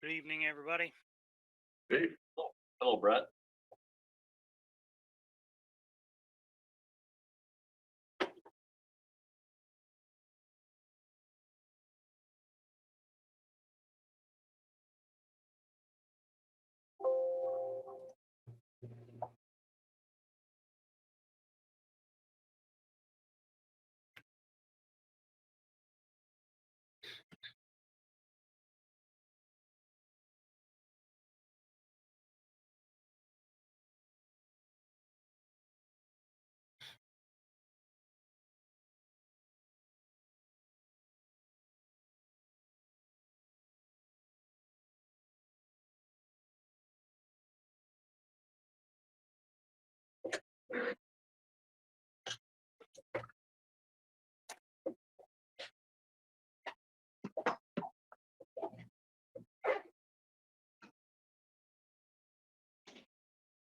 Good evening, everybody. Hey, hello, Brett.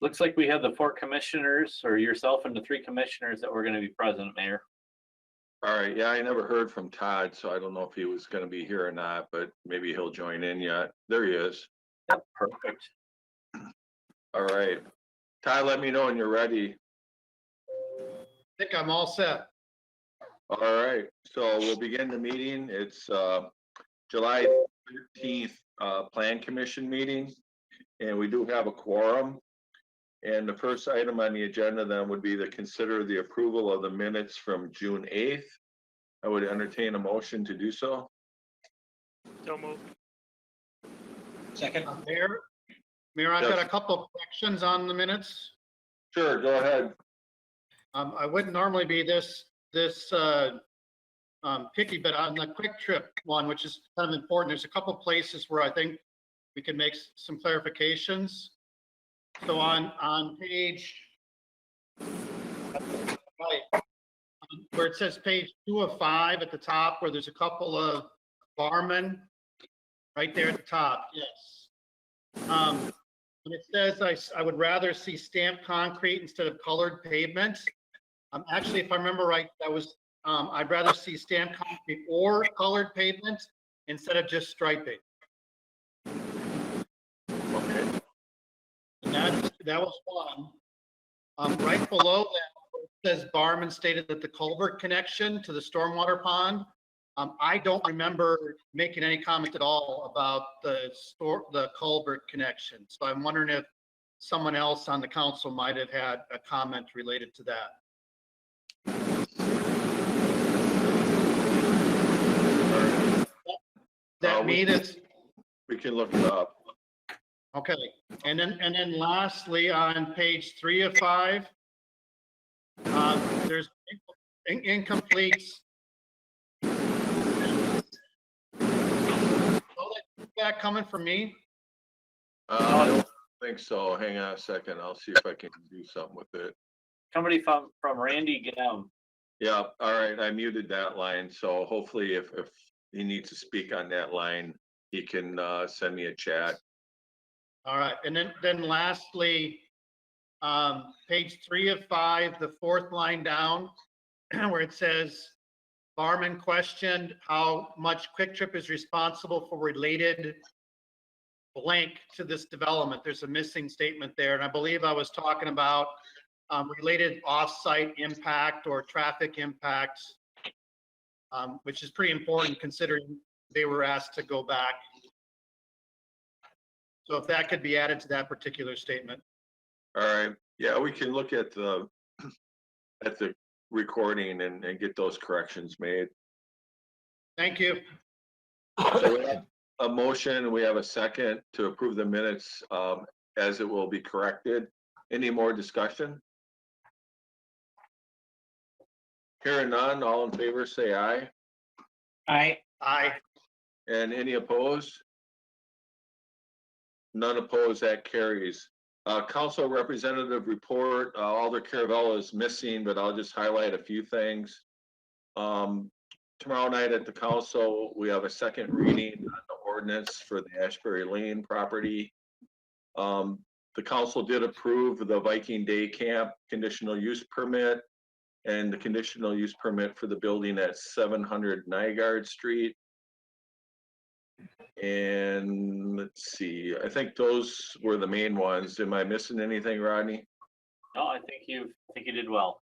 Looks like we have the 4 commissioners, or yourself and the 3 commissioners that were going to be present, Mayor. All right, yeah, I never heard from Todd, so I don't know if he was gonna be here or not, but maybe he'll join in yet. There he is. Yep, perfect. All right. Todd, let me know when you're ready. I think I'm all set. All right, so we'll begin the meeting. It's July 13th Plan Commission meeting, and we do have a quorum. And the first item on the agenda then would be to consider the approval of the minutes from June 8th. I would entertain a motion to do so. So moved. Second. Mayor, I've got a couple of corrections on the minutes. Sure, go ahead. I wouldn't normally be this picky, but on the quick trip one, which is kind of important, there's a couple places where I think we can make some clarifications. So on page, right, where it says page 2 of 5 at the top, where there's a couple of barmen, right there at the top, yes. When it says I would rather see stamped concrete instead of colored pavement. Actually, if I remember right, that was I'd rather see stamped concrete or colored pavement instead of just striping. Okay. And that was one. Right below that, it says Barman stated that the culvert connection to the stormwater pond. I don't remember making any comment at all about the culvert connection. So I'm wondering if someone else on the council might have had a comment related to that. That me that's We can look it up. okay. And then lastly, on page 3 of 5, there's incomplete. That coming from me? I don't think so. Hang on a second. I'll see if I can do something with it. Somebody from Randy Gam. Yeah, all right. I muted that line. So hopefully if he needs to speak on that line, he can send me a chat. All right, and then lastly, page 3 of 5, the 4th line down, where it says, Barman questioned how much Quick Trip is responsible for related blank to this development. There's a missing statement there, and I believe I was talking about related off-site impact or traffic impacts, which is pretty important considering they were asked to go back. So if that could be added to that particular statement. All right. Yeah, we can look at the recording and get those corrections made. Thank you. So we have a motion, we have a second to approve the minutes as it will be corrected. Any more discussion? Hearing none, all in favor, say aye. Aye. Aye. And any opposed? None opposed, that carries. Council representative report, Alder Caravella is missing, but I'll just highlight a few things. Tomorrow night at the council, we have a second reading on the ordinance for the Ashbury Lane property. The council did approve the Viking Day Camp conditional use permit and the conditional use permit for the building at 700 Nygaard Street. And let's see, I think those were the main ones. Am I missing anything, Rodney? No, I think you did well.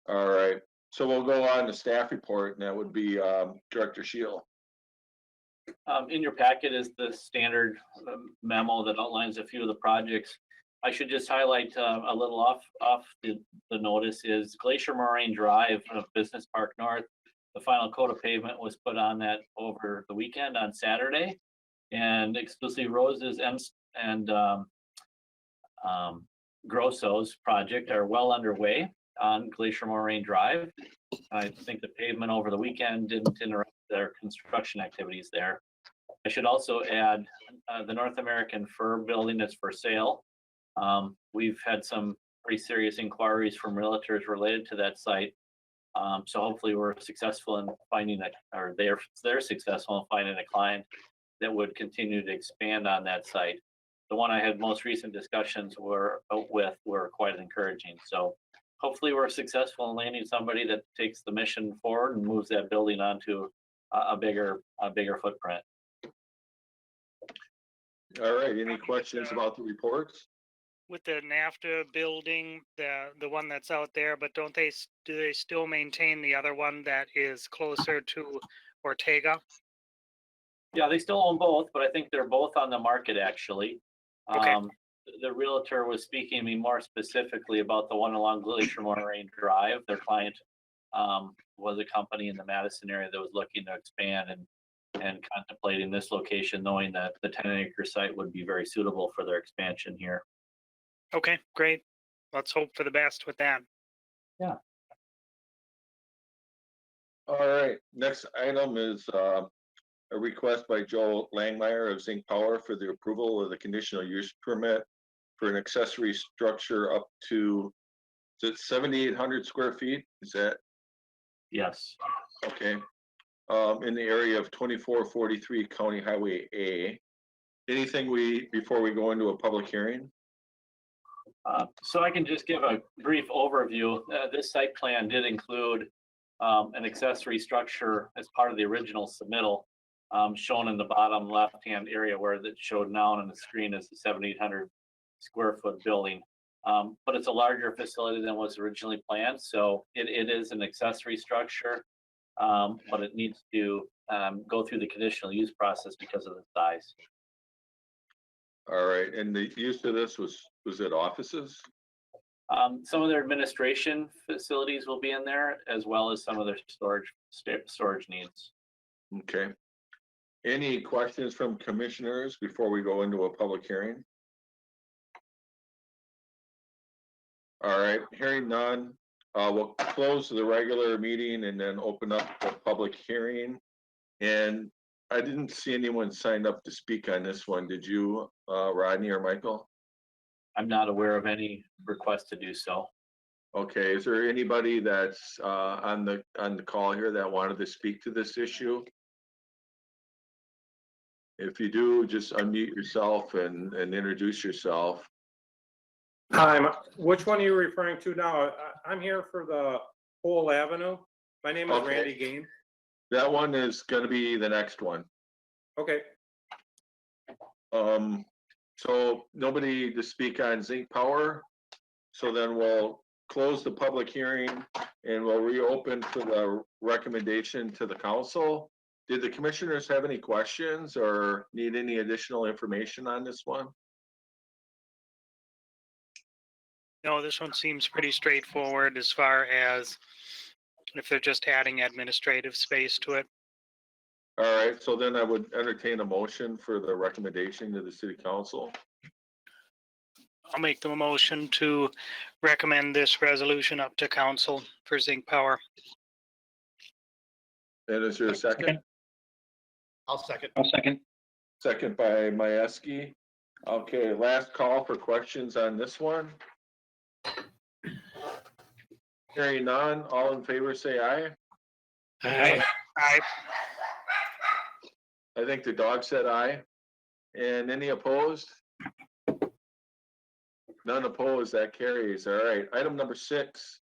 All right, so we'll go on to staff report, and that would be Director Shield. In your packet is the standard memo that outlines a few of the projects. I should just highlight a little off the notice is Glacier Moraine Drive of Business Park North. The final coat of pavement was put on that over the weekend on Saturday, and exclusively Roses and Grosso's project are well underway on Glacier Moraine Drive. I think the pavement over the weekend didn't interrupt their construction activities there. I should also add the North American Fur building is for sale. We've had some pretty serious inquiries from realtors related to that site. So hopefully we're successful in finding that, or they're successful in finding a client that would continue to expand on that site. The one I had most recent discussions with were quite encouraging. So hopefully we're successful in landing somebody that takes the mission forward and moves that building onto a bigger footprint. All right, any questions about the reports? With the NAFTA building, the one that's out there, but do they still maintain the other one that is closer to Ortega? Yeah, they still own both, but I think they're both on the market actually. Okay. The realtor was speaking to me more specifically about the one along Glacier Moraine Drive. Their client was a company in the Madison area that was looking to expand and contemplating this location, knowing that the 10-acre site would be very suitable for their expansion here. Okay, great. Let's hope for the best with that. Yeah. All right, next item is a request by Joe Langmeyer of Zinc Power for the approval of the conditional use permit for an accessory structure up to, is it 7,800 square feet? Is that Yes. okay? In the area of 2443 County Highway A. Anything before we go into a public hearing? So I can just give a brief overview. This site plan did include an accessory structure as part of the original submittal, shown in the bottom left-hand area where it showed now on the screen as the 7,800 square foot building. But it's a larger facility than was originally planned. So it is an accessory structure, but it needs to go through the conditional use process because of the size. All right, and the use of this was it offices? Some of their administration facilities will be in there, as well as some of their storage needs. Okay. Any questions from commissioners before we go into a public hearing? All right, hearing none, we'll close the regular meeting and then open up the public hearing. And I didn't see anyone signed up to speak on this one. Did you, Rodney or Michael? I'm not aware of any request to do so. Okay, is there anybody that's on the call here that wanted to speak to this issue? If you do, just unmute yourself and introduce yourself. Hi, which one are you referring to now? I'm here for the whole avenue. My name is Okay. Randy Game. That one is gonna be the next one. Okay, So nobody to speak on Zinc Power. So then we'll close the public hearing and we'll reopen for the recommendation to the council. Did the commissioners have any questions or need any additional information on this one? No, this one seems pretty straightforward as far as if they're just adding administrative space to it. All right, so then I would entertain a motion for the recommendation to the city council. I'll make the motion to recommend this resolution up to council for Zinc Power. And is there a second? I'll second. Second by Majewski. Okay, last call for questions on this one. Hearing none, all in favor say aye. Aye. I think the dog said aye. And any opposed? None opposed, that carries. All right, item number 6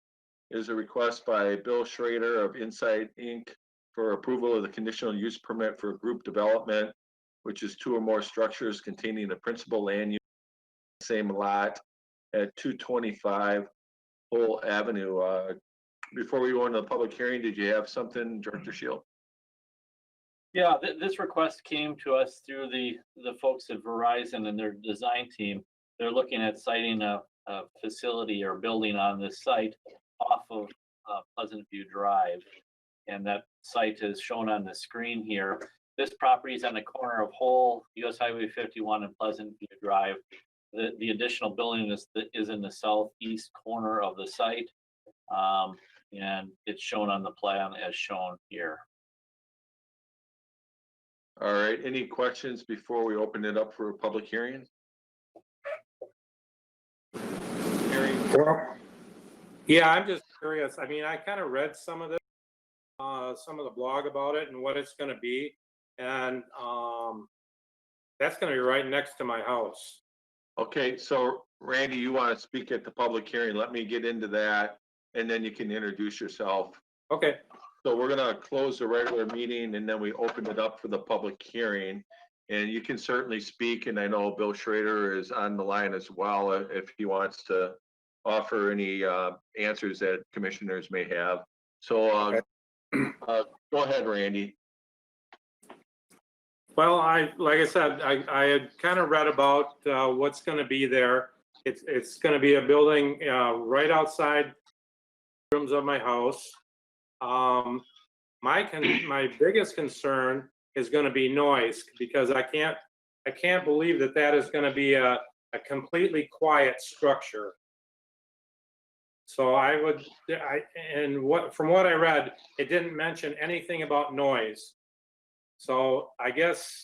is a request by Bill Schrader of Insight Inc. for approval of the conditional use permit for group development which is 2 or more structures containing the principal land use, same lot at 225 Whole Avenue. Before we go into the public hearing, did you have something, Director Shield? Yeah, this request came to us through the folks at Verizon and their design team. They're looking at siting a facility or building on this site off of Pleasant View Drive. And that site is shown on the screen here. This property is on the corner of Whole, US Highway 51 and Pleasant View Drive. The additional building is in the southeast corner of the site. And it's shown on the plan as shown here. All right, any questions before we open it up for a public hearing? Well, yeah, I'm just curious. I mean, I kind of read some of this, some of the blog about it and what it's going to be. And that's going to be right next to my house. Okay, so Randy, you want to speak at the public hearing? Let me get into that, and then you can introduce yourself. Okay. So we're gonna close the regular meeting, and then we open it up for the public hearing. And you can certainly speak, and I know Bill Schrader is on the line as well, if he wants to offer any answers that commissioners may have. So go ahead, Randy. Well, like I said, I had kind of read about what's going to be there. It's going to be a building right outside rooms of my house. My biggest concern is going to be noise, because I can't believe that is going to be a completely quiet structure. So from what I read, it didn't mention anything about noise. So I guess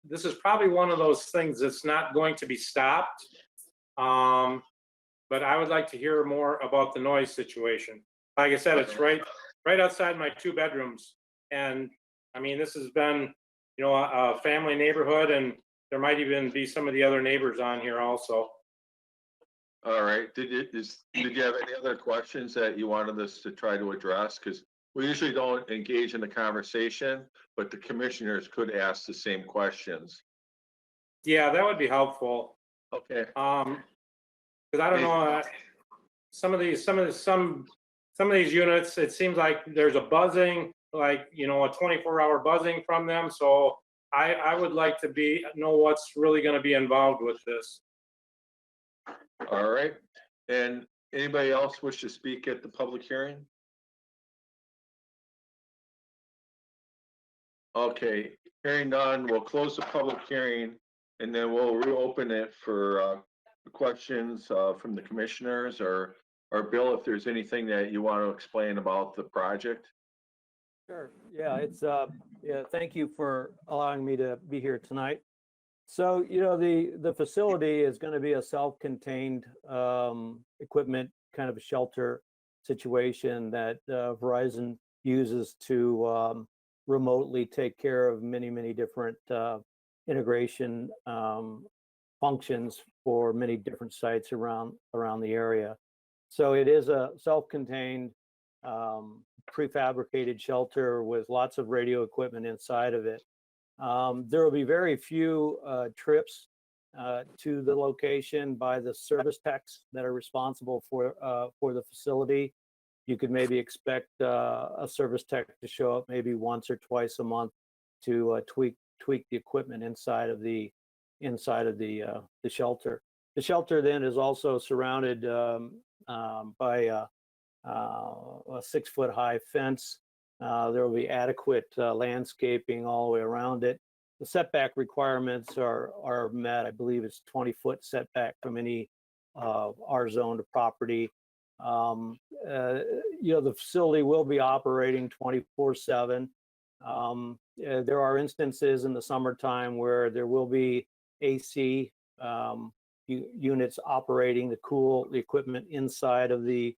this is probably one of those things that's not going to be stopped. But I would like to hear more about the noise situation. Like I said, it's right outside my 2 bedrooms. And I mean, this has been, a family neighborhood, and there might even be some of the other neighbors on here also. All right, did you have any other questions that you wanted us to try to address? Because we usually don't engage in the conversation, but the commissioners could ask the same questions. Yeah, that would be helpful. Okay. Because I don't know, some of these units, it seems like there's a buzzing, like, a 24-hour buzzing from them. So I would like to know what's really going to be involved with this. All right. And anybody else wish to speak at the public hearing? Okay, hearing none, we'll close the public hearing, and then we'll reopen it for questions from the commissioners, or Bill, if there's anything that you want to explain about the project. Sure. Yeah, thank you for allowing me to be here tonight. So, the facility is going to be a self-contained equipment, kind of a shelter situation that Verizon uses to remotely take care of many, many different integration functions for many different sites around the area. So it is a self-contained prefabricated shelter with lots of radio equipment inside of it. There will be very few trips to the location by the service techs that are responsible for the facility. You could maybe expect a service tech to show up maybe once or twice a month to tweak the equipment inside of the shelter. The shelter then is also surrounded by a 6-foot-high fence. There will be adequate landscaping all the way around it. The setback requirements are met. I believe it's 20-foot setback from any R-zoned property. The facility will be operating 24/7. There are instances in the summertime where there will be AC units operating to cool the equipment inside of the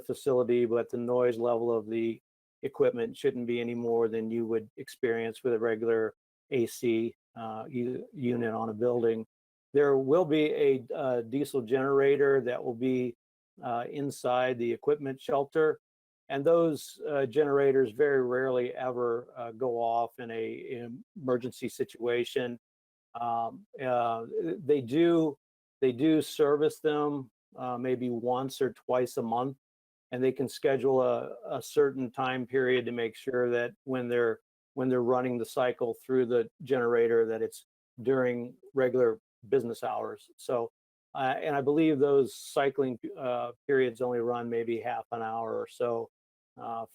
facility, but the noise level of the equipment shouldn't be any more than you would experience with a regular AC unit on a building. There will be a diesel generator that will be inside the equipment shelter. And those generators very rarely ever go off in an emergency situation. They do service them maybe once or twice a month, and they can schedule a certain time period to make sure that when they're running the cycle through the generator, that it's during regular business hours. So, and I believe those cycling periods only run maybe half an hour or so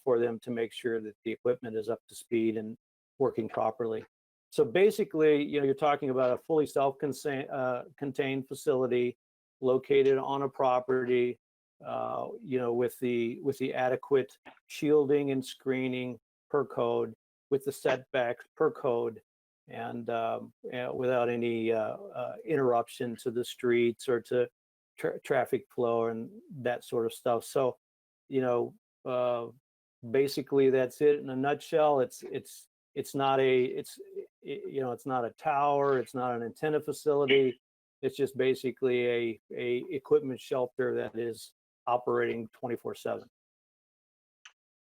for them to make sure that the equipment is up to speed and working properly. So basically, you're talking about a fully self-contained facility located on a property, with the adequate shielding and screening per code, with the setbacks per code, and without any interruption to the streets or to traffic flow and that sort of stuff. So, basically that's it in a nutshell. It's not a tower, it's not an antenna facility. It's just basically a equipment shelter that is operating 24/7.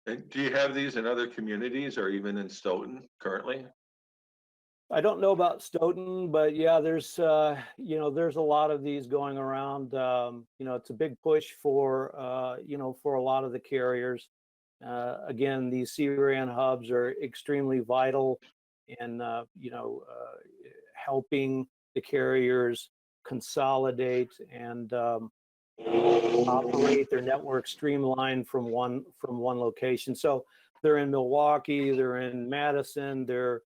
And do you have these in other communities or even in Stoughton currently? I don't know about Stoughton, but yeah, there's a lot of these going around. It's a big push for a lot of the carriers. Again, these CRAN hubs are extremely vital in helping the carriers consolidate and operate their network streamlined from one location. So they're in Milwaukee, they're in Madison, they're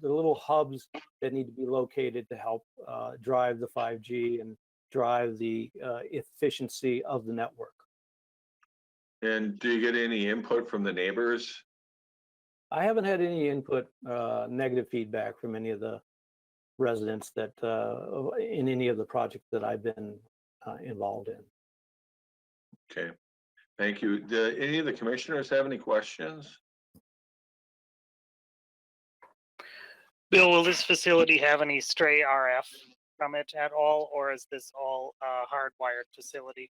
little hubs that need to be located to help drive the 5G and drive the efficiency of the network. And do you get any input from the neighbors? I haven't had any input, negative feedback from any of the residents that in any of the projects that I've been involved in. Okay, thank you. Do any of the commissioners have any questions? Bill, will this facility have any stray RF from it at all, or is this all hardwired facility?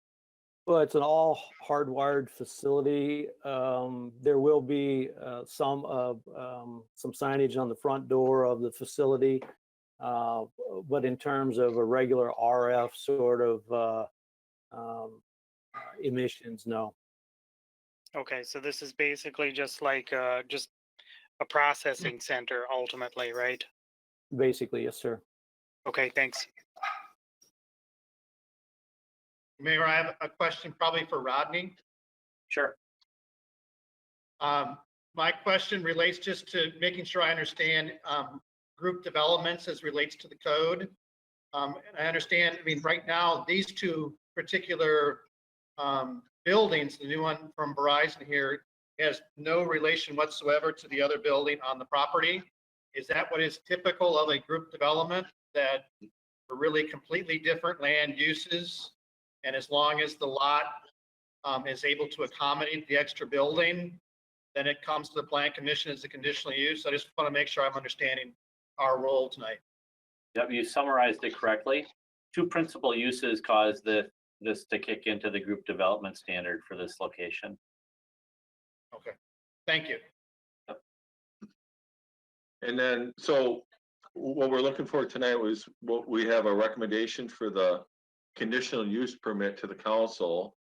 Well, it's an all hardwired facility. There will be some signage on the front door of the facility, but in terms of a regular RF sort of emissions, no. Okay, so this is basically just like just a processing center ultimately, right? Basically, yes, sir. Okay, thanks. Mayor, I have a question probably for Rodney. Sure. My question relates just to making sure I understand group developments as relates to the code. And I understand, right now, these two particular buildings, the new one from Verizon here, has no relation whatsoever to the other building on the property. Is that what is typical of a group development, that are really completely different land uses? And as long as the lot is able to accommodate the extra building, then it comes to the plan commission as a conditional use. I just want to make sure I'm understanding our role tonight. Yep, you summarized it correctly. Two principal uses cause this to kick into the group development standard for this location. Okay, thank you. And then, so what we're looking for tonight was, we have a recommendation for the conditional use permit to the council.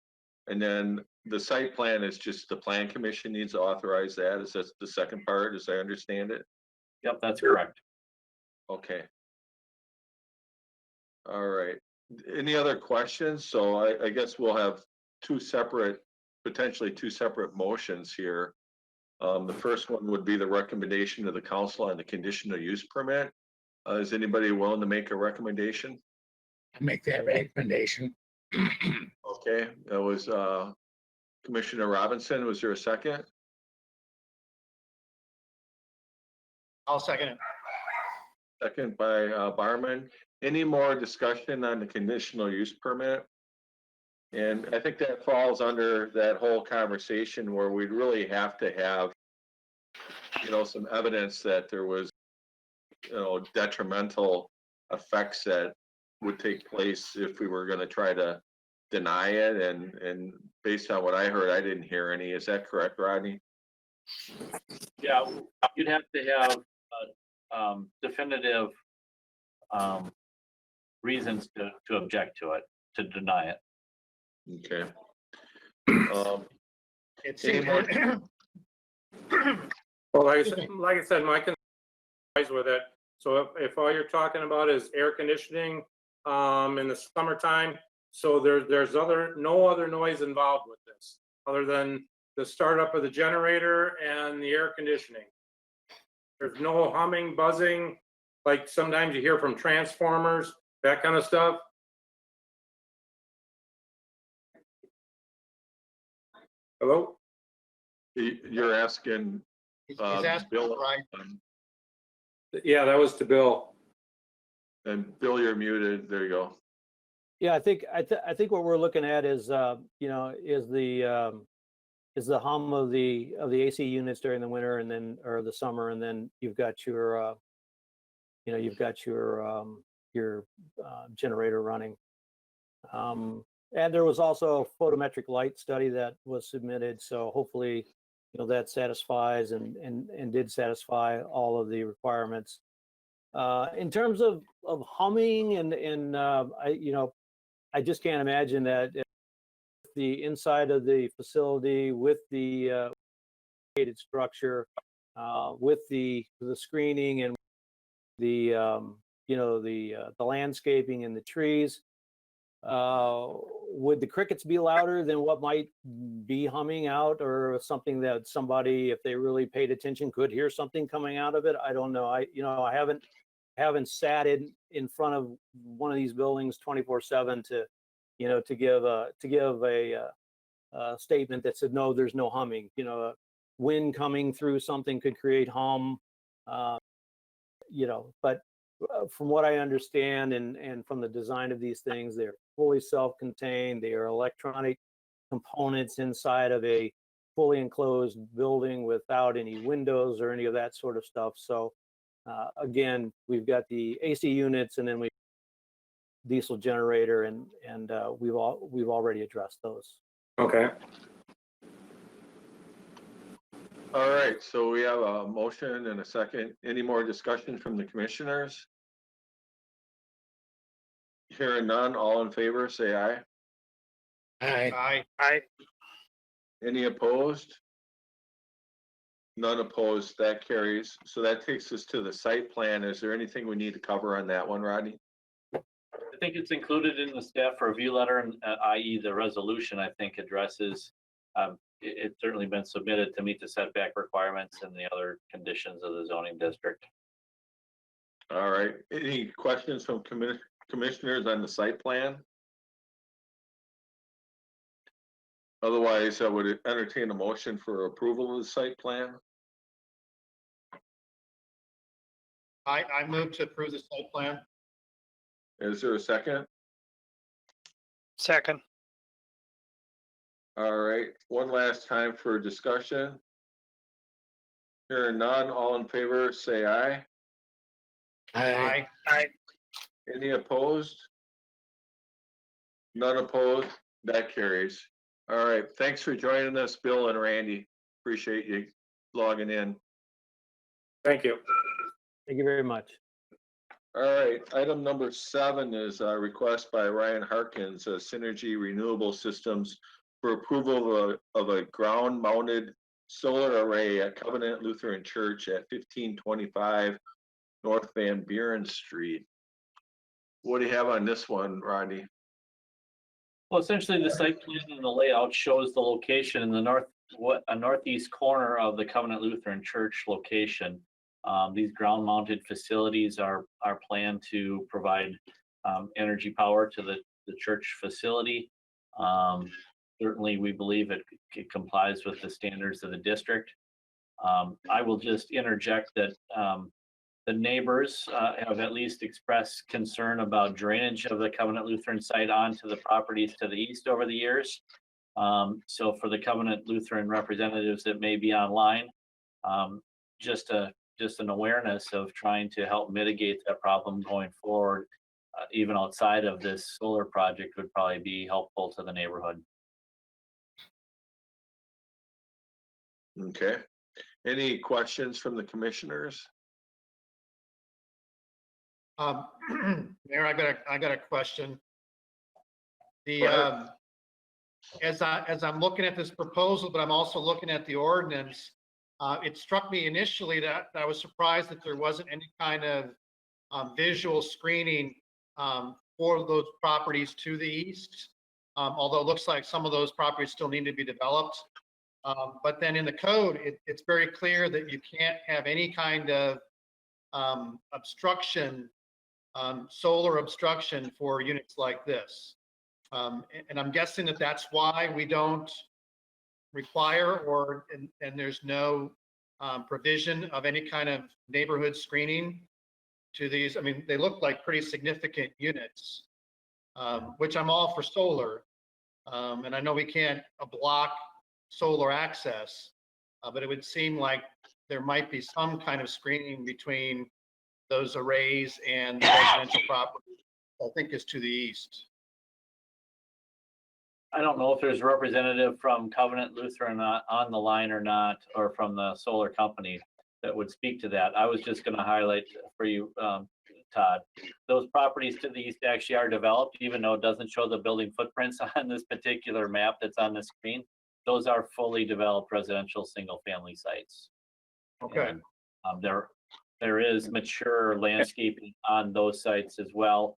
And then the site plan is just the plan commission needs to authorize that. Is that the second part, as I understand it? Yep, that's correct. Okay. All right. Any other questions? So I guess we'll have potentially two separate motions here. The first one would be the recommendation of the council on the conditional use permit. Is anybody willing to make a recommendation? I make that recommendation. Okay, that was Commissioner Robinson. Was there a second? I'll second it. Second by Barman. Any more discussion on the conditional use permit? And I think that falls under that whole conversation where we'd really have to have, some evidence that there was, detrimental effects that would take place if we were going to try to deny it, and based on what I heard, I didn't hear any. Is that correct, Rodney? Yeah, you'd have to have definitive reasons to object to it, to deny it. Okay. It Any seems, more- Well, like I said, my concern is with it. So if all you're talking about is air conditioning in the summertime, so there's no other noise involved with this other than the startup of the generator and the air conditioning. There's no humming, buzzing, like sometimes you hear from transformers, that kind of stuff. Hello? You're asking, he's asking, Bill, right, Yeah, that was to Bill. and Bill, you're muted. There you go. Yeah, I think what we're looking at is, you know, is the hum of the AC units during the winter and then, or the summer, and then you've got your, you know, you've got your generator running. And there was also a photometric light study that was submitted, so hopefully, you know, that satisfies and did satisfy all of the requirements. In terms of humming and you know, I just can't imagine that the inside of the facility with the gated structure, with the screening and the you know, the landscaping and the trees, would the crickets be louder than what might be humming out, or something that somebody, if they really paid attention, could hear something coming out of it? I don't know. You know, I haven't sat in front of one of these buildings 24/7 to, you know, to give a statement that said, no, there's no humming. You know, wind coming through something could create hum, you know, but from what I understand and from the design of these things, they're fully self-contained. They are electronic components inside of a fully enclosed building without any windows or any of that sort of stuff. So again, we've got the AC units, and then we diesel generator, and we've already addressed those. Okay. All right, so we have a motion and a second. Any more discussion from the commissioners? Hearing none, all in favor, say aye. I, Any opposed? None opposed, that carries. So that takes us to the site plan. Is there anything we need to cover on that one, Rodney? I think it's included in the staff review letter, and i.e. the resolution, I think addresses, it's certainly been submitted to meet the setback requirements and the other conditions of the zoning district. All right, any questions from commissioners on the site plan? Otherwise, I would entertain a motion for approval of the site plan. I move to approve the site plan. Is there a second? Second. All right, one last time for discussion. Hearing none, all in favor, say aye. I, Any opposed? None opposed, that carries. All right, thanks for joining us, Bill and Randy. Appreciate you logging in. Thank you. Thank you very much. All right, item number 7 is a request by Ryan Harkins, Synergy Renewable Systems, for approval of a ground-mounted solar array at Covenant Lutheran Church at 1525 North Van Buren Street. What do you have on this one, Rodney? Well, essentially the site plan and the layout shows the location in the northeast corner of the Covenant Lutheran Church location. These ground-mounted facilities are planned to provide energy power to the church facility. Certainly, we believe it complies with the standards of the district. I will just interject that the neighbors have at least expressed concern about drainage of the Covenant Lutheran site onto the properties to the east over the years. So for the Covenant Lutheran representatives that may be online, just an awareness of trying to help mitigate that problem going forward. even outside of this solar project would probably be helpful to the neighborhood. Okay. Any questions from the commissioners? Mayor, I got a question. The, Go ahead. as I'm looking at this proposal, but I'm also looking at the ordinance, it struck me initially that I was surprised that there wasn't any kind of visual screening for those properties to the east. Although it looks like some of those properties still need to be developed. But then in the code, it's very clear that you can't have any kind of obstruction, solar obstruction for units like this. And I'm guessing that that's why we don't require and there's no provision of any kind of neighborhood screening to these. I mean, they look like pretty significant units, which I'm all for solar. And I know we can't block solar access, but it would seem like there might be some kind of screening between those arrays and the residential property, I think is to the east. I don't know if there's a representative from Covenant Lutheran on the line or not, or from the solar company that would speak to that. I was just going to highlight for you, Todd, those properties to the east actually are developed, even though it doesn't show the building footprints on this particular map that's on the screen. Those are fully developed residential single-family sites. Okay. And, there is mature landscaping on those sites as well,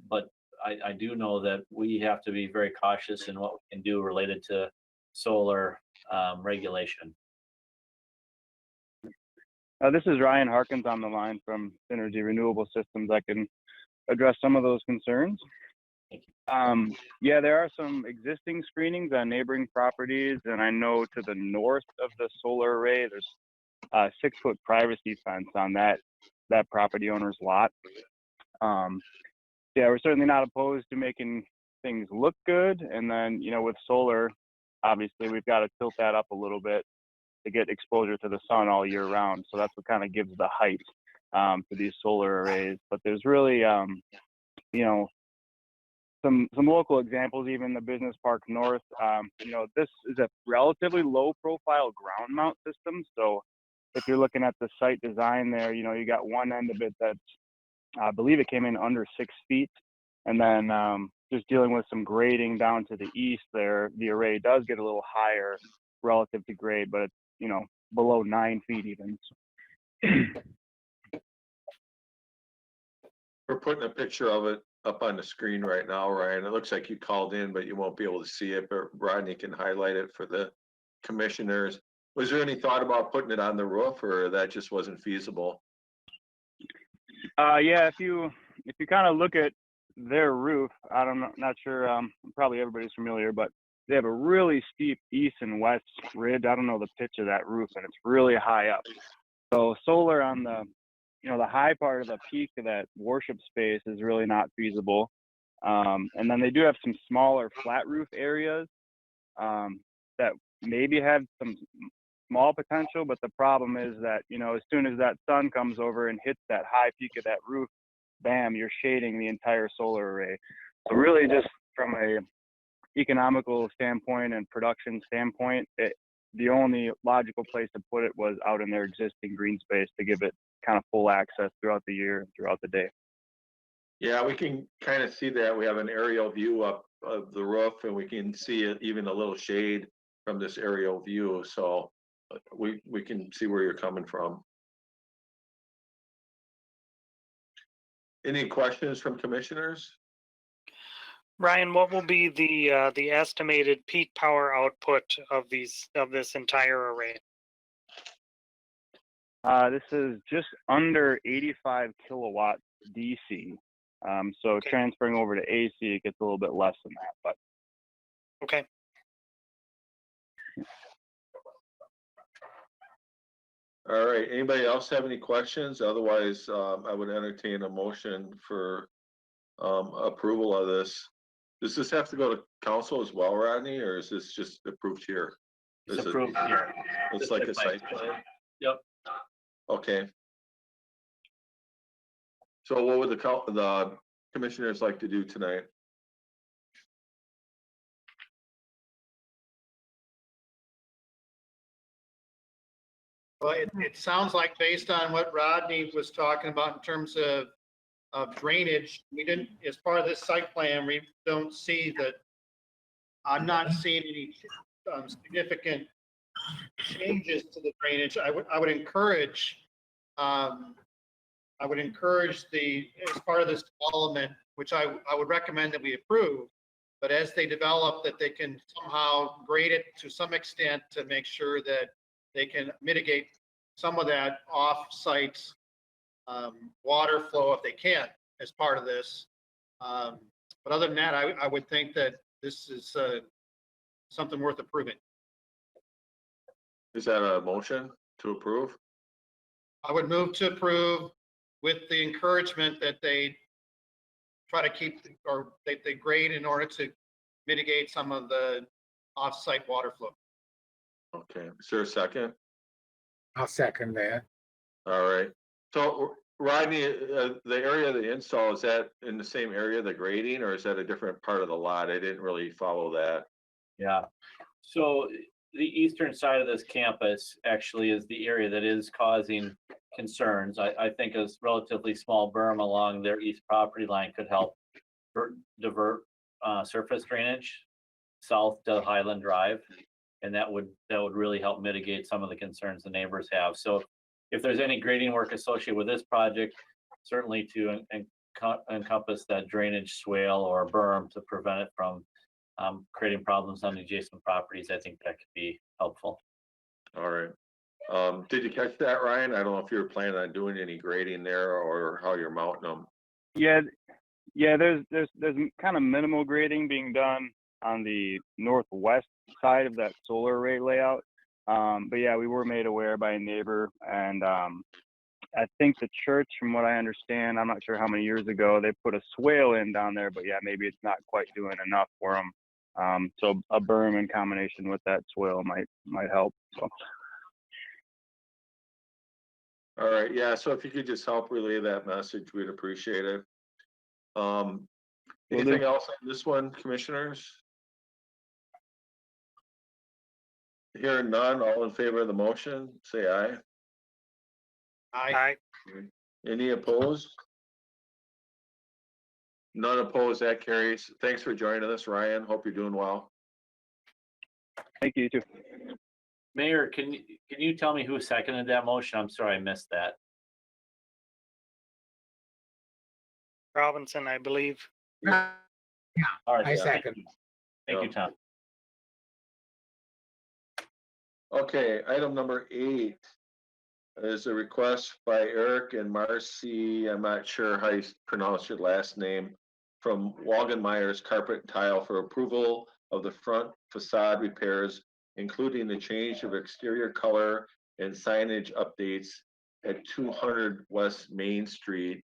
but I do know that we have to be very cautious in what we can do related to solar regulation. This is Ryan Harkins on the line from Synergy Renewable Systems. I can address some of those concerns. Yeah, there are some existing screenings on neighboring properties, and I know to the north of the solar array, there's a 6-foot privacy fence on that property owner's lot. Yeah, we're certainly not opposed to making things look good. And then, you know, with solar, obviously we've got to tilt that up a little bit to get exposure to the sun all year round. So that's what kind of gives the height for these solar arrays. But there's really, you know, some local examples, even the Business Park North. You know, this is a relatively low profile ground mount system. So if you're looking at the site design there, you know, you got one end of it that's, I believe it came in under 6 feet. And then just dealing with some grading down to the east there, the array does get a little higher relative to grade, but it's, you know, below 9 feet even. We're putting a picture of it up on the screen right now, Ryan. It looks like you called in, but you won't be able to see it, but Rodney can highlight it for the commissioners. Was there any thought about putting it on the roof, or that just wasn't feasible? Yeah, if you kind of look at their roof, not sure, probably everybody's familiar, but they have a really steep east and west ridge. I don't know the pitch of that roof, and it's really high up. So solar on the, you know, the high part of the peak of that worship space is really not feasible. And then they do have some smaller flat roof areas that maybe have some small potential, but the problem is that, you know, as soon as that sun comes over and hits that high peak of that roof, bam, you're shading the entire solar array. So really just from a economical standpoint and production standpoint, the only logical place to put it was out in their existing green space to give it kind of full access throughout the year and throughout the day. Yeah, we can kind of see that. We have an aerial view up of the roof, and we can see it, even a little shade from this aerial view. So we can see where you're coming from. Any questions from commissioners? Ryan, what will be the estimated peak power output of this entire array? This is just under 85 kilowatts DC. So Okay. transferring over to AC, it gets a little bit less than that, but. Okay. All right, anybody else have any questions? Otherwise, I would entertain a motion for approval of this. Does this have to go to council as well, Rodney, or is this just approved here? It's Is it- approved here. It's like a site plan? Yep. Okay. So what would the commissioners like to do tonight? Well, it sounds like based on what Rodney was talking about in terms of drainage, we didn't, as part of this site plan, we don't see that. I'm not seeing any significant changes to the drainage. I would encourage the, as part of this development, which I would recommend that we approve, but as they develop, that they can somehow grade it to some extent to make sure that they can mitigate some of that off-site water flow if they can as part of this. But other than that, I would think that this is something worth approving. Is that a motion to approve? I would move to approve with the encouragement that they try to keep, or they grade in order to mitigate some of the off-site water flow. Okay, is there a second? I'll second that. All right. So Rodney, the area of the install, is that in the same area, the grading, or is that a different part of the lot? I didn't really follow that. Yeah. So the eastern side of this campus actually is the area that is causing concerns. I think a relatively small berm along their east property line could help divert surface drainage south to Highland Drive. And that would really help mitigate some of the concerns the neighbors have. So if there's any grading work associated with this project, certainly to encompass that drainage swale or berm to prevent it from creating problems on the adjacent properties, I think that could be helpful. All right. Did you catch that, Ryan? I don't know if you were planning on doing any grading there or how you're mounting them. Yeah, there's kind of minimal grading being done on the northwest side of that solar array layout. But yeah, we were made aware by a neighbor, and I think the church, from what I understand, I'm not sure how many years ago, they put a swale in down there, but yeah, maybe it's not quite doing enough for them. So a berm in combination with that swale might help. So. All right, yeah, so if you could just help relay that message, we'd appreciate it. Anything else on this one, commissioners? Hearing none, all in favor of the motion, say aye. Aye. Any opposed? None opposed, that carries. Thanks for joining us, Ryan. Hope you're doing well. Thank you, too. Mayor, can you tell me who seconded that motion? I'm sorry, I missed that. Robinson, I believe. All right, I thank second. you. Thank you, Tom. Okay, item number 8 is a request by Eric and Marcy, I'm not sure how you pronounce your last name, from Langmeyer's Carpet and Tile for approval of the front facade repairs, including the change of exterior color and signage updates at 200 West Main Street.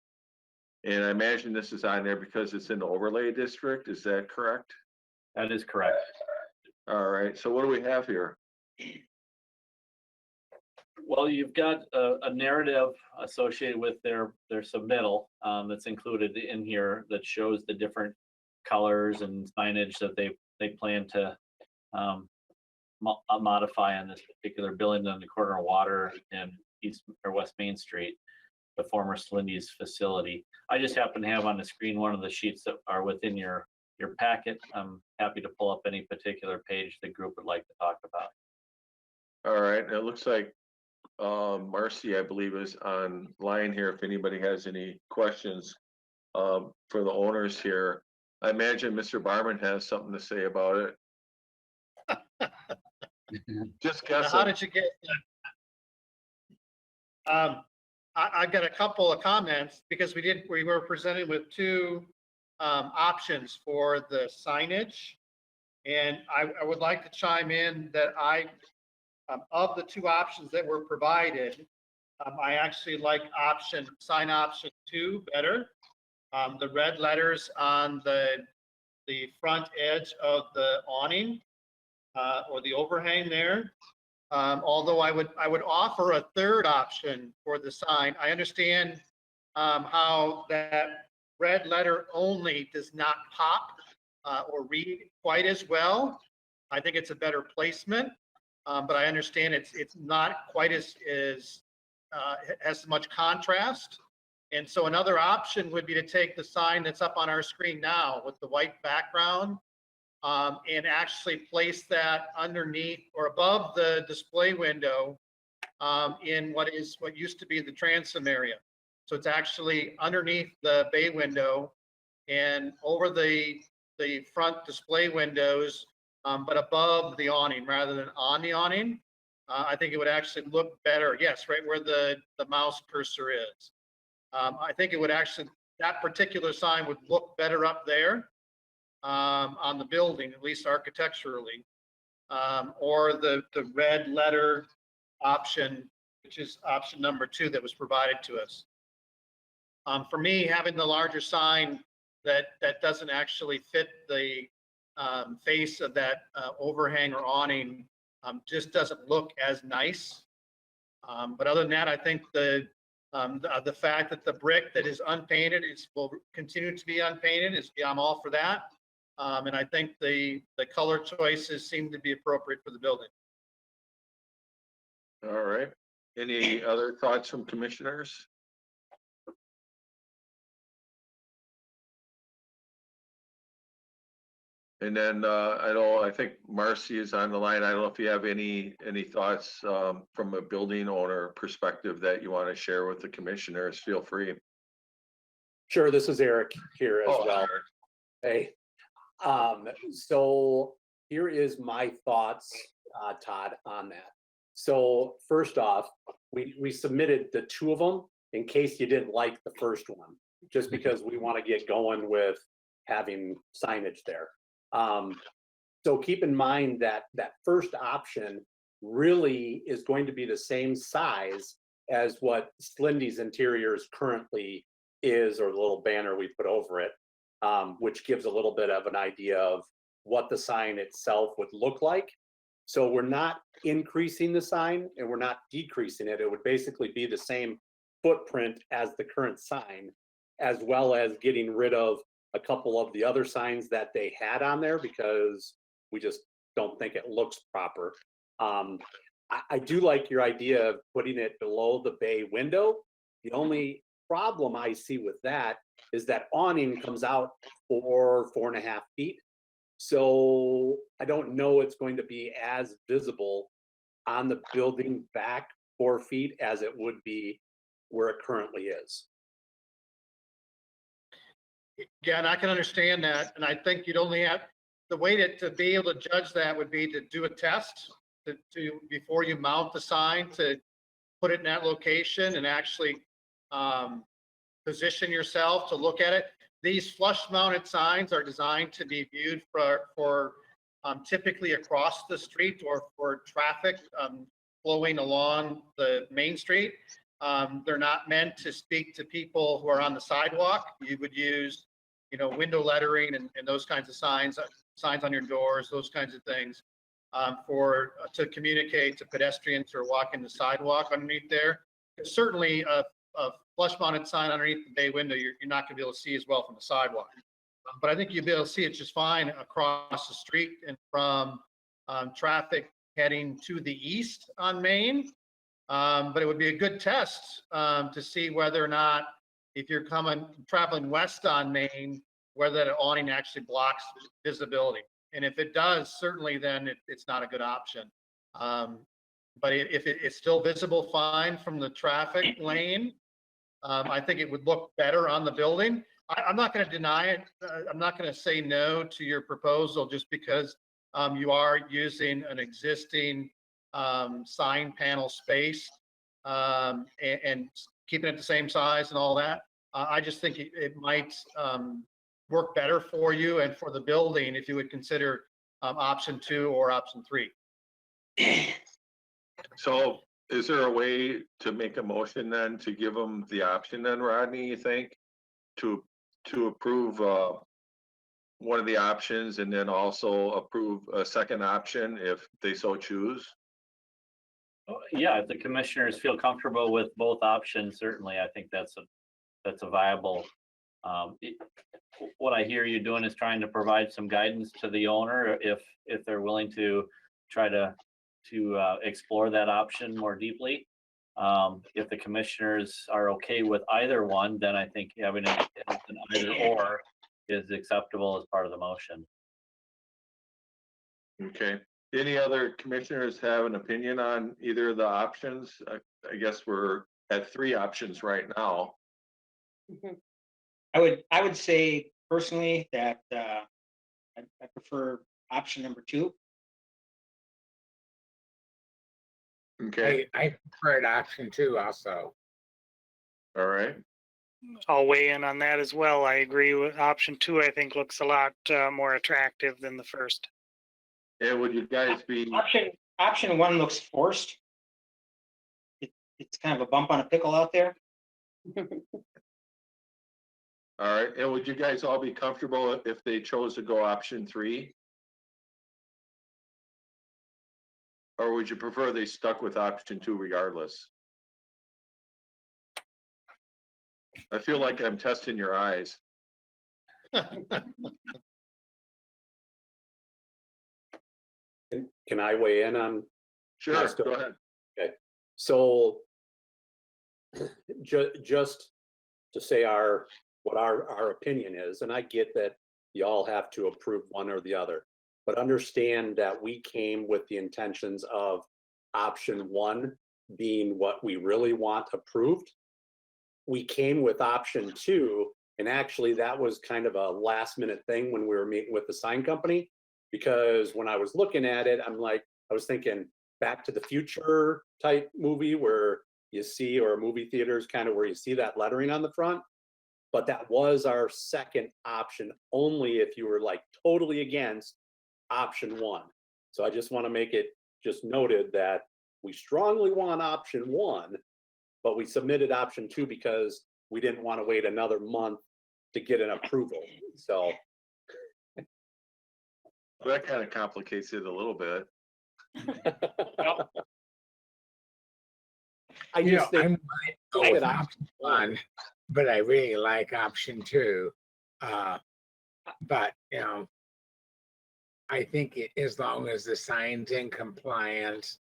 And I imagine this is on there because it's in the overlay district. Is that correct? That is correct. All right, so what do we have here? Well, you've got a narrative associated with their submittal that's included in here that shows the different colors and signage that they plan to modify on this particular building on the corner of Water and East or West Main Street, the former Slindy's facility. I just happen to have on the screen one of the sheets that are within your packet. I'm happy to pull up any particular page the group would like to talk about. All right, it looks like Marcy, I believe, is online here. If anybody has any questions for the owners here, I imagine Mr. Barman has something to say about it. Just guessing. How did you get that? I got a couple of comments because we were presented with two options for the signage. And I would like to chime in that of the two options that were provided, I actually like sign option 2 better. The red letters on the front edge of the awning or the overhang there. Although I would offer a third option for the sign. I understand how that red letter only does not pop or read quite as well. I think it's a better placement, but I understand it's not quite as has much contrast. And so another option would be to take the sign that's up on our screen now with the white background and actually place that underneath or above the display window in what used to be the transom area. So it's actually underneath the bay window and over the front display windows, but above the awning rather than on the awning. I think it would actually look better. Yes, right where the mouse cursor is. I think it would actually, that particular sign would look better up there on the building, at least architecturally, or the red letter option, which is option number 2 that was provided to us. For me, having the larger sign that doesn't actually fit the face of that overhang or awning just doesn't look as nice. But other than that, I think the fact that the brick that is unpainted will continue to be unpainted I'm all for that. And I think the color choices seem to be appropriate for the building. All right. Any other thoughts from commissioners? And then I think Marcy is on the line. I don't know if you have any thoughts from a building owner perspective that you want to share with the commissioners. Feel free. Sure, this is Eric here as well. Eric. Hey, so here is my thoughts, Todd, on that. So first off, we submitted the 2 of them in case you didn't like the first one, just because we want to get going with having signage there. So keep in mind that that first option really is going to be the same size as what Slindy's Interiors currently is, or the little banner we put over it, which gives a little bit of an idea of what the sign itself would look like. So we're not increasing the sign and we're not decreasing it. It would basically be the same footprint as the current sign, as well as getting rid of a couple of the other signs that they had on there because we just don't think it looks proper. I do like your idea of putting it below the bay window. The only problem I see with that is that awning comes out 4.5 feet. So I don't know it's going to be as visible on the building back 4 feet as it would be where it currently is. Yeah, and I can understand that. And I think you'd only have, the way to be able to judge that would be to do a test to before you mount the sign, to put it in that location and actually position yourself to look at it. These flush mounted signs are designed to be viewed for typically across the street or for traffic flowing along the main street. They're not meant to speak to people who are on the sidewalk. You would use, window lettering and those kinds of signs on your doors, those kinds of things to communicate to pedestrians who are walking the sidewalk underneath there. Certainly a flush mounted sign underneath the bay window, you're not going to be able to see as well from the sidewalk. But I think you'll be able to see it just fine across the street and from traffic heading to the east on Main. But it would be a good test to see whether or not, if you're traveling west on Main, whether that awning actually blocks visibility. And if it does, certainly then it's not a good option. But if it's still visible fine from the traffic lane, I think it would look better on the building. I'm not going to deny it. I'm not going to say no to your proposal just because you are using an existing sign panel space and keeping it the same size and all that. I just think it might work better for you and for the building if you would consider option 2 or option 3. So is there a way to make a motion then to give them the option then, Rodney, you think, to approve one of the options and then also approve a second option if they so choose? Yeah, if the commissioners feel comfortable with both options, certainly I think that's a viable What I hear you doing is trying to provide some guidance to the owner if they're willing to try to explore that option more deeply. If the commissioners are okay with either one, then I think having it as an either or is acceptable as part of the motion. Okay. Any other commissioners have an opinion on either of the options? I guess we're at 3 options right now. I would say personally that I prefer option number 2. Okay, I preferred option 2 also. all right. I'll weigh in on that as well. I agree with option 2. I think looks a lot more attractive than the first. And would you guys be, Option 1 looks forced. It's kind of a bump on a pickle out there. all right, and would you guys all be comfortable if they chose to go option 3? Or would you prefer they stuck with option 2 regardless? I feel like I'm testing your eyes. Can I weigh in on? Sure, Nice. go ahead. So just to say what our opinion is, and I get that you all have to approve one or the other, but understand that we came with the intentions of option 1 being what we really want approved. We came with option 2, and actually that was kind of a last minute thing when we were meeting with the sign company, because when I was looking at it, I was thinking Back to the Future type movie where you see, or movie theaters kind of where you see that lettering on the front. But that was our second option, only if you were like totally against option 1. So I just want to make it just noted that we strongly want option 1, but we submitted option 2 because we didn't want to wait another month to get an approval. So That kind of complicates it a little bit. I You know, just think I might go I with had option 1, but I really like option 2. But, you know, I think as long as the sign's in compliance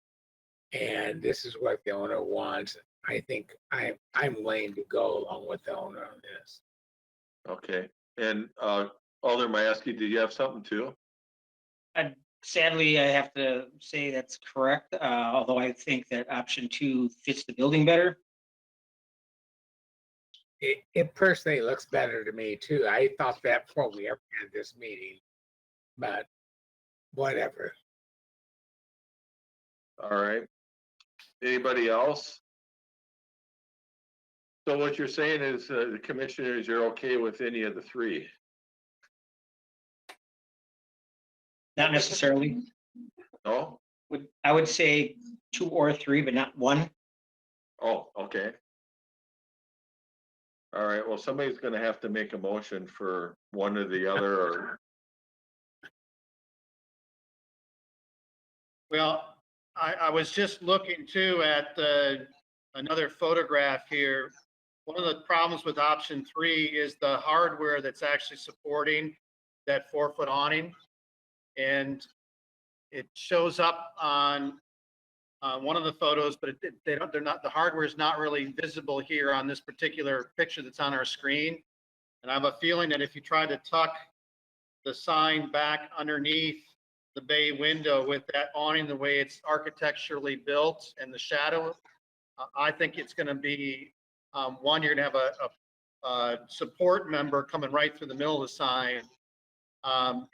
and this is what the owner wants, I think I'm willing to go along with the owner on this. Okay, and Alder Mayeski, do you have something too? Sadly, I have to say that's correct, although I think that option 2 fits the building better. It personally looks better to me too. I thought that before we ever had this meeting, but whatever. All right. Anybody else? So what you're saying is the commissioners, you're okay with any of the 3? Not necessarily. No? I would say 2 or 3, but not 1. Oh, okay. All right, well, somebody's gonna have to make a motion for one or the other, or, Well, I was just looking too at another photograph here. One of the problems with option 3 is the hardware that's actually supporting that 4-foot awning. And it shows up on one of the photos, but the hardware is not really visible here on this particular picture that's on our screen. And I have a feeling that if you try to tuck the sign back underneath the bay window with that awning, the way it's architecturally built and the shadow, I think it's going to be, one, you're going to have a support member coming right through the middle of the sign,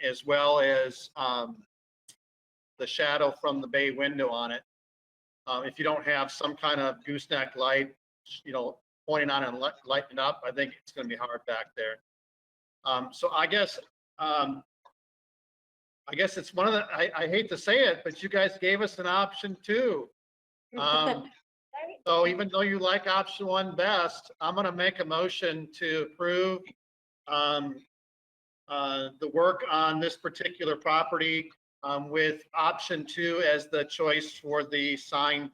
as well as the shadow from the bay window on it. If you don't have some kind of gooseneck light, pointing on and lighting up, I think it's going to be hard back there. So I guess it's one of the, I hate to say it, but you guys gave us an option 2. So even though you like option 1 best, I'm going to make a motion to approve the work on this particular property with option 2 as the choice for the sign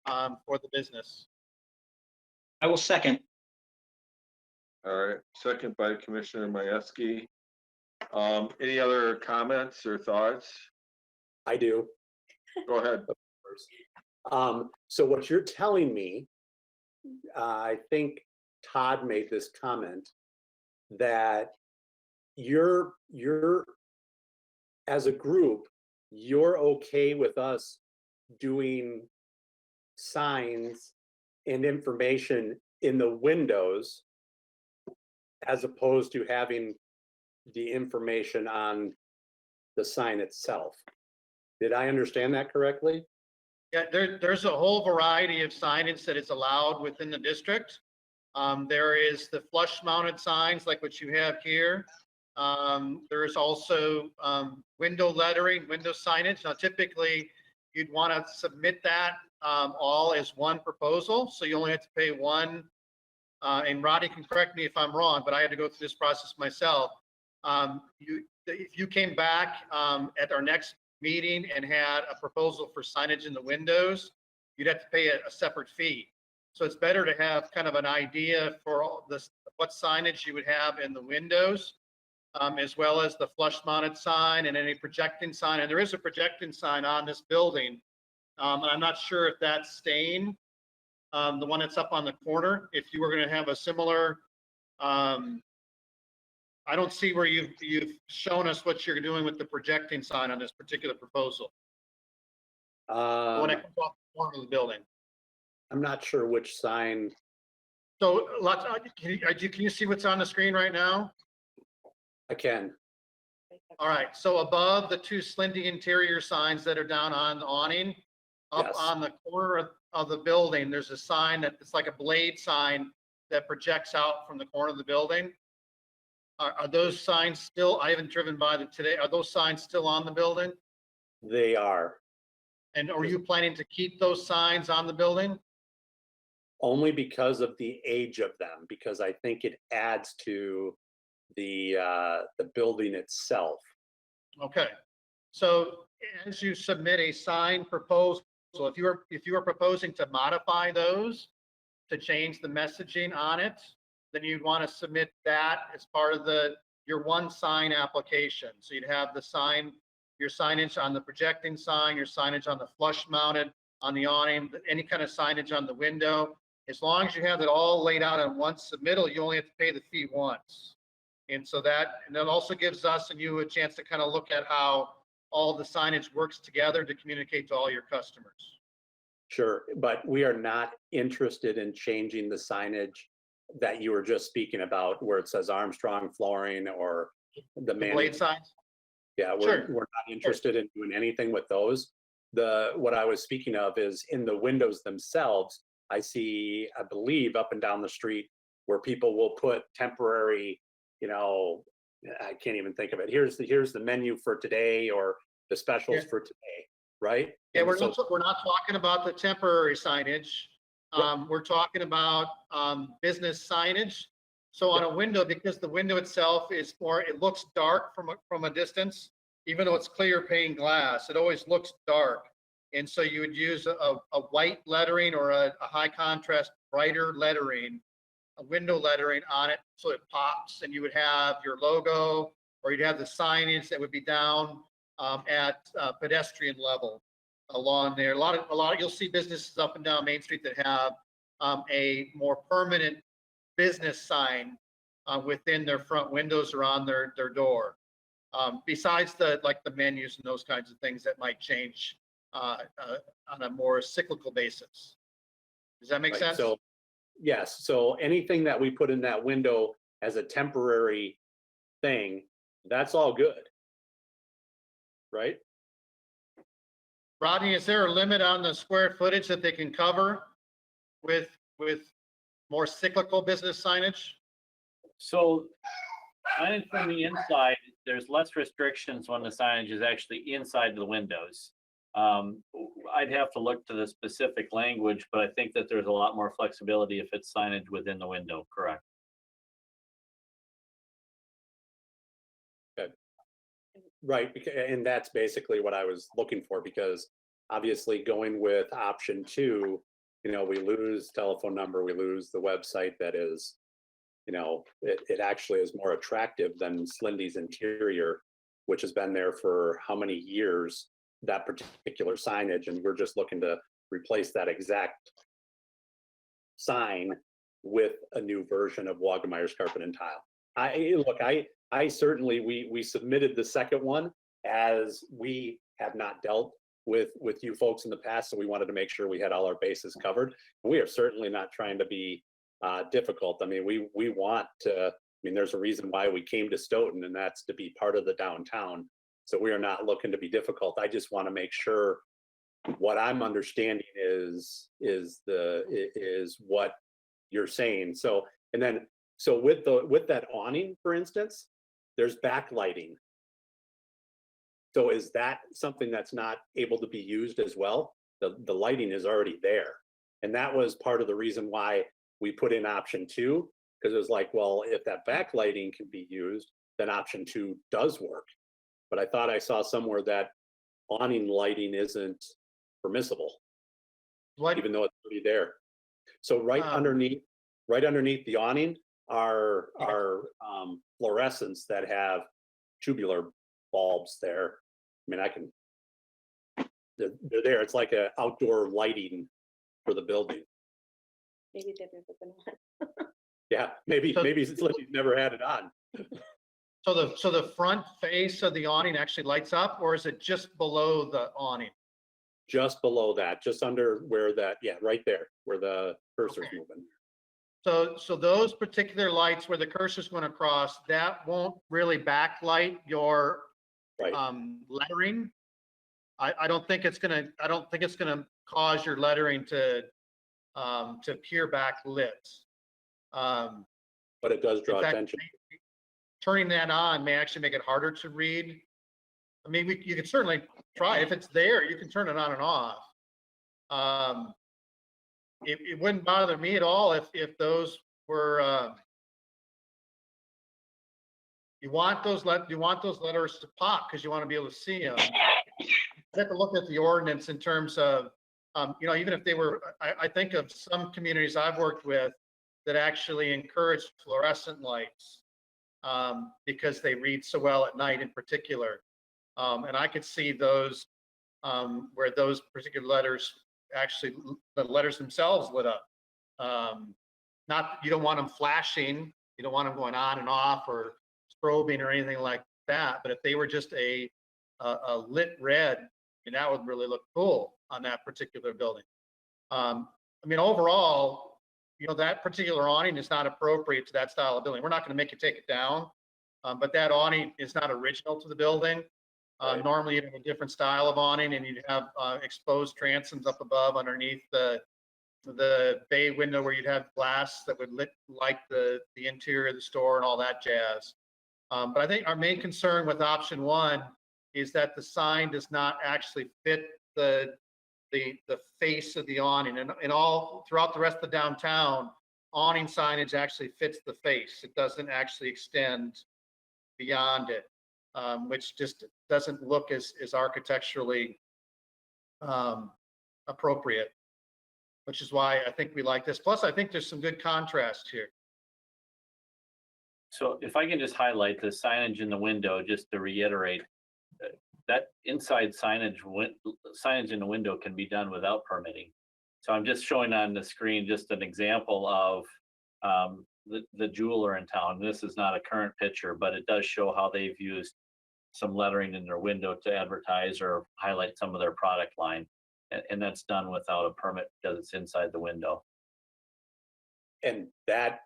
for the business. I will second. All right, second by Commissioner Majewski. Any other comments or thoughts? I do. Go ahead. So what you're telling me, I think Todd made this comment, that you're as a group, you're okay with us doing signs and information in the windows as opposed to having the information on the sign itself. Did I understand that correctly? Yeah, there's a whole variety of signage that is allowed within the district. There is the flush mounted signs like what you have here. There's also window lettering, window signage. Now typically you'd want to submit that all as one proposal. So you only have to pay one. And Rodney can correct me if I'm wrong, but I had to go through this process myself. If you came back at our next meeting and had a proposal for signage in the windows, you'd have to pay a separate fee. So it's better to have kind of an idea for all this, what signage you would have in the windows, as well as the flush mounted sign and any projecting sign. And there is a projecting sign on this building. I'm not sure if that's staying, the one that's up on the corner. If you were going to have a similar, I don't see where you've shown us what you're doing with the projecting sign on this particular proposal. When it comes off the corner of the building. I'm not sure which sign. So can you see what's on the screen right now? I can. All right, so above the two slinty interior signs that are down on the awning, up Yes. on the corner of the building, there's a sign that it's like a blade sign that projects out from the corner of the building. Are those signs still, I haven't driven by them today, are those signs still on the building? They are. And are you planning to keep those signs on the building? Only because of the age of them, because I think it adds to the building itself. Okay, so as you submit a sign proposal, if you are proposing to modify those, to change the messaging on it, then you'd want to submit that as part of your one sign application. So you'd have the sign, your signage on the projecting sign, your signage on the flush mounted, on the awning, any kind of signage on the window. As long as you have it all laid out on one submittal, you only have to pay the fee once. And so that also gives us and you a chance to kind of look at how all the signage works together to communicate to all your customers. Sure, but we are not interested in changing the signage that you were just speaking about, where it says Armstrong Flooring or the Blade signs? Yeah, Sure. we're not interested in doing anything with those. What I was speaking of is in the windows themselves. I see, I believe, up and down the street where people will put temporary, I can't even think of it. Here's the menu for today, or the specials for today, right? Yeah, And we're so- not talking about the temporary signage. We're talking about business signage. So on a window, because the window itself is it looks dark from a distance, even though it's clear pane glass, it always looks dark. And so you would use a white lettering or a high contrast brighter lettering, a window lettering on it, so it pops, and you would have your logo, or you'd have the signage that would be down at pedestrian level along there. A lot you'll see businesses up and down Main Street that have a more permanent business sign within their front windows or on their door. Besides the menus and those kinds of things that might change on a more cyclical basis. Does that make Right, sense? So, yes, so anything that we put in that window as a temporary thing, that's all good. Right? Rodney, is there a limit on the square footage that they can cover with more cyclical business signage? So signage from the inside, there's less restrictions when the signage is actually inside the windows. I'd have to look to the specific language, but I think that there's a lot more flexibility if it's signage within the window, correct? Right, and that's basically what I was looking for, because obviously going with option 2, we lose telephone number, we lose the website that is it actually is more attractive than Slindy's interior, which has been there for how many years, that particular signage, and we're just looking to replace that exact sign with a new version of Langmeyer's Carpet and Tile. I certainly, we submitted the second one as we have not dealt with you folks in the past, so we wanted to make sure we had all our bases covered. We are certainly not trying to be difficult. I mean, we want to, I mean, there's a reason why we came to Stoughton, and that's to be part of the downtown. So we are not looking to be difficult. I just want to make sure what I'm understanding is what you're saying. So, and then, so with that awning, for instance, there's backlighting. So is that something that's not able to be used as well? The lighting is already there. And that was part of the reason why we put in option 2, because it was like, well, if that backlighting can be used, then option 2 does work. But I thought I saw somewhere that awning lighting isn't permissible, even though it's already there. So right underneath the awning are fluorescents that have tubular bulbs there. I mean, they're there. It's like a outdoor lighting for the building. Maybe they've never been on. Yeah, maybe it's like you've never had it on. So the front face of the awning actually lights up, or is it just below the awning? Just below that, just under where that, yeah, right there, where the cursor's moving. So those particular lights where the cursor's going across, that won't really backlight your Right. lettering. I don't think it's gonna cause your lettering to appear backlit. But it does draw in fact, attention. Turning that on may actually make it harder to read. I mean, you could certainly try. If it's there, you can turn it on and off. It wouldn't bother me at all if those were. You want those letters to pop because you want to be able to see them. You have to look at the ordinance in terms of, even if they were. I think of some communities I've worked with that actually encourage fluorescent lights because they read so well at night in particular. And I could see those where those particular letters actually, the letters themselves lit up. You don't want them flashing. You don't want them going on and off or strobing or anything like that. But if they were just a lit red, that would really look cool on that particular building. I mean, overall, that particular awning is not appropriate to that style of building. We're not going to make you take it down, but that awning is not original to the building. Right. Normally, you'd have a different style of awning, and you'd have exposed transoms up above underneath the bay window where you'd have glass that would light the interior of the store and all that jazz. But I think our main concern with option 1 is that the sign does not actually fit the face of the awning, and all throughout the rest of the downtown, awning signage actually fits the face. It doesn't actually extend beyond it, which just doesn't look as architecturally appropriate, which is why I think we like this. Plus, I think there's some good contrast here. So if I can just highlight the signage in the window, just to reiterate, that inside signage in the window can be done without permitting. So I'm just showing on the screen just an example of the jeweler in town. This is not a current picture, but it does show how they've used some lettering in their window to advertise or highlight some of their product line. And that's done without a permit because it's inside the window. And that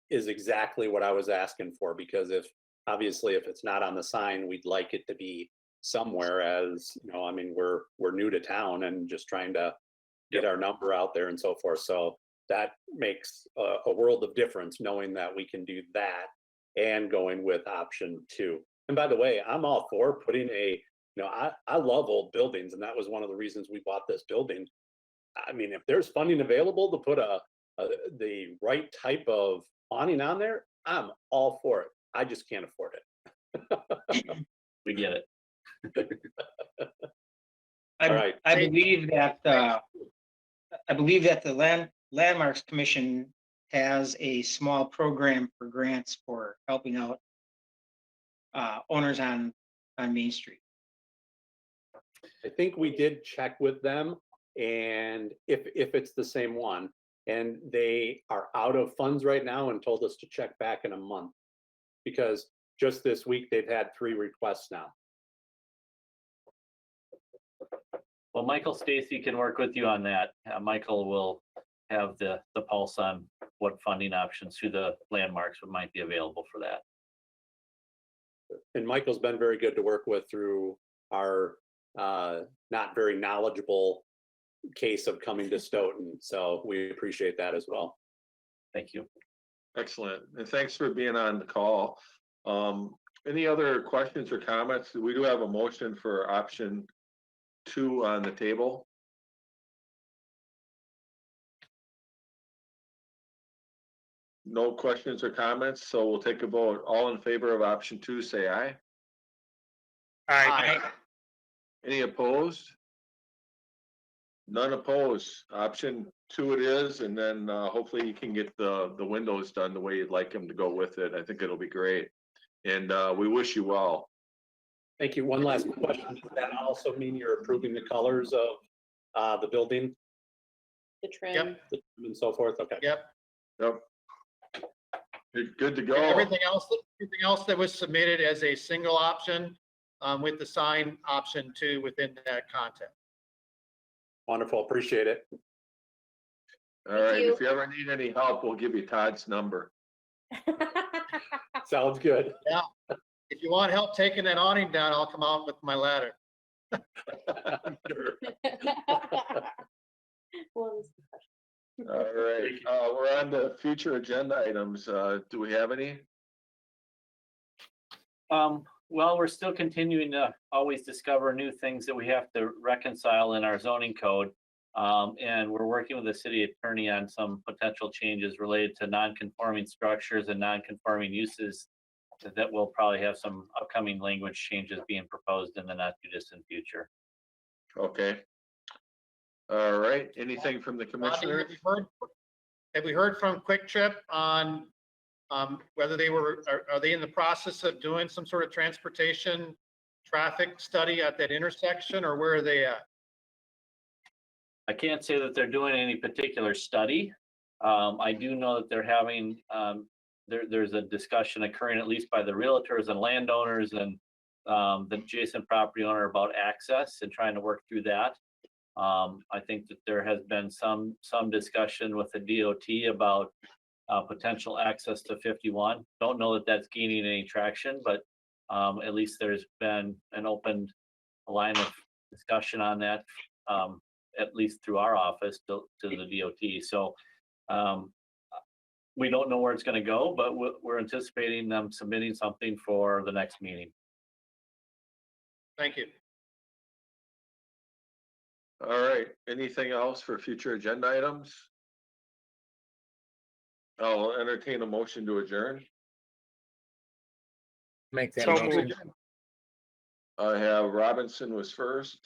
is exactly what I was asking for, because if it's not on the sign, we'd like it to be somewhere, as I mean, we're new to town and just trying to get our number out there and so forth. So that makes a world of difference, knowing that we can do that and going with option 2. And by the way, I'm all for putting I love old buildings, and that was one of the reasons we bought this building. I mean, if there's funding available to put the right type of awning on there, I'm all for it. I just can't afford it. We get it. All right. I believe that the Landmarks Commission has a small program for grants for helping out owners on Main Street. I think we did check with them, and if it's the same one, and they are out of funds right now and told us to check back in a month. Because just this week, they've had 3 requests now. Well, Michael Stacy can work with you on that. Michael will have the pulse on what funding options through the landmarks might be available for that. And Michael's been very good to work with through our not very knowledgeable case of coming to Stoughton. So we appreciate that as well. Thank you. Excellent. And thanks for being on the call. Any other questions or comments? We do have a motion for option 2 on the table. No questions or comments, so we'll take a vote. All in favor of option 2, say aye. Aye. Any opposed? None opposed. Option 2 it is, and then hopefully you can get the windows done the way you'd like them to go with it. I think it'll be great. And we wish you well. Thank you. One last question. Does that also mean you're approving the colors of the building The trim. Yep. and so forth? Okay. Yep. Yep. Good to go. Everything else that was submitted as a single option with the sign option 2 within that content. Wonderful. Appreciate it. All right. you. If you ever need any help, we'll give you Todd's number. Sounds good. If you want help taking that awning down, I'll come out with my ladder. Sure. Well, All right. We're on to future agenda items. Do we have any? Well, we're still continuing to always discover new things that we have to reconcile in our zoning code. And we're working with the city attorney on some potential changes related to non-conforming structures and non-conforming uses that will probably have some upcoming language changes being proposed in the not too distant future. Okay. All right. Anything from the Bobby, commissioner? have we heard from Quick Trip on whether are they in the process of doing some sort of transportation traffic study at that intersection, or where are they at? I can't say that they're doing any particular study. I do know that they're having, there's a discussion occurring at least by the realtors and landowners and the adjacent property owner about access and trying to work through that. I think that there has been some discussion with the DOT about potential access to 51. Don't know that that's gaining any traction, but at least there's been an open line of discussion on that, at least through our office to the DOT. So we don't know where it's going to go, but we're anticipating them submitting something for the next meeting. Thank you. All right. Anything else for future agenda items? I'll entertain a motion to adjourn. Make that So motion. moved. I have Robinson was first.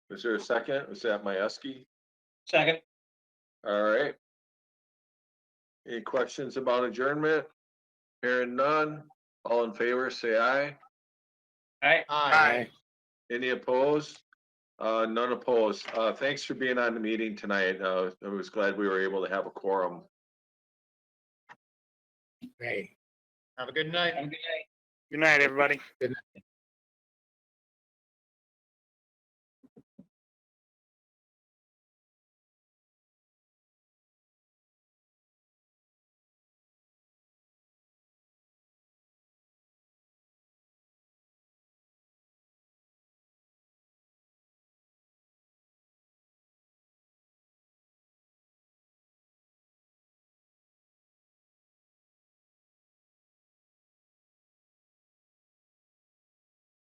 Was there a second? Was that Majewski? Second. All right. Any questions about adjournment? Hearing none. All in favor, say aye. Aye. Aye. Any opposed? None opposed. Thanks for being on the meeting tonight. I was glad we were able to have a quorum. Hey. Have a good night. Have a good night. Good night, everybody.